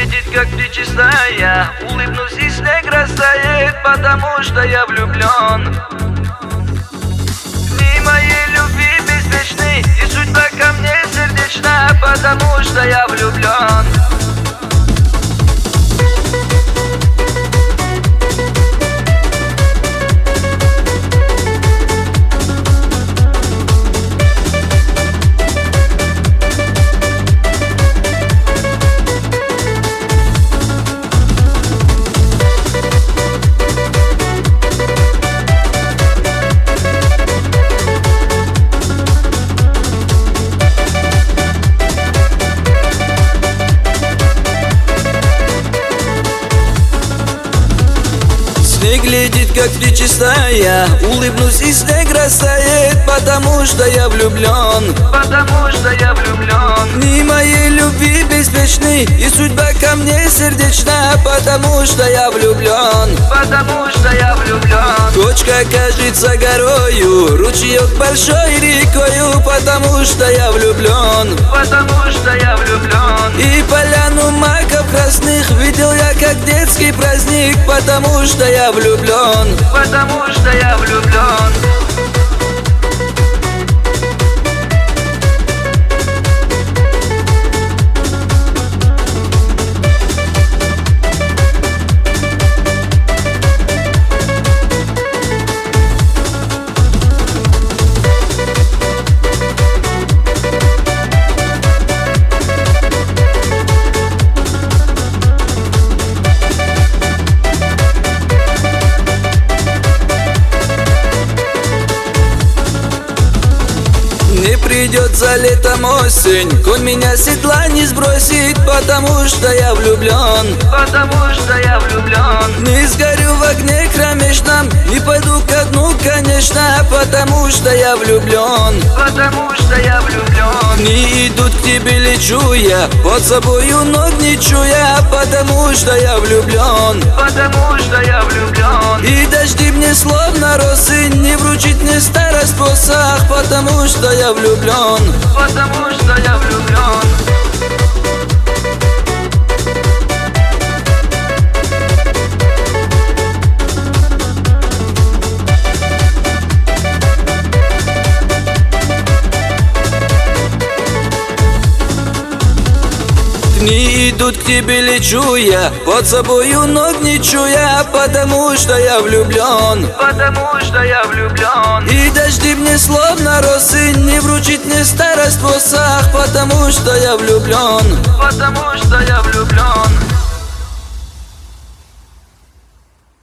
глядит, как ты чистая. Улыбнусь, и снег растает, потому что я влюблен. Дни моей любви беспечны, и судьба ко мне сердечна, потому что я влюблен. Снег глядит, как ты чистая. Улыбнусь, и снег растает, потому что я влюблен. Потому что я влюблен. Дни моей любви беспечны, и судьба ко мне сердечна, потому что я влюблен. Потому что я влюблен. Точка кажется горою, ручеек большой рекою, потому что я влюблен. Потому что я влюблен. И поляну маков красных видел я как детский праздник, потому что я влюблен. Потому что я влюблен. Не придет за летом осень, конь меня с седла не сбросит, потому что я влюблен. Потому что я влюблен. Не сгорю в огне кромешном, не пойду ко дну, конечно, потому что я влюблен. Потому что я влюблен. Не идут к тебе, лечу я, под собою ног не чуя, потому что я влюблен. Потому что я влюблен. И дожди мне словно росы, не вручит мне старость посох, потому что я влюблен. Потому что я влюблен. Дни идут к тебе, лечу я, под собою ног не чуя, потому что я влюблен. Потому что я влюблен. И дожди мне словно росы, не вручит мне старость посох, потому что я влюблен. Потому что я влюблен.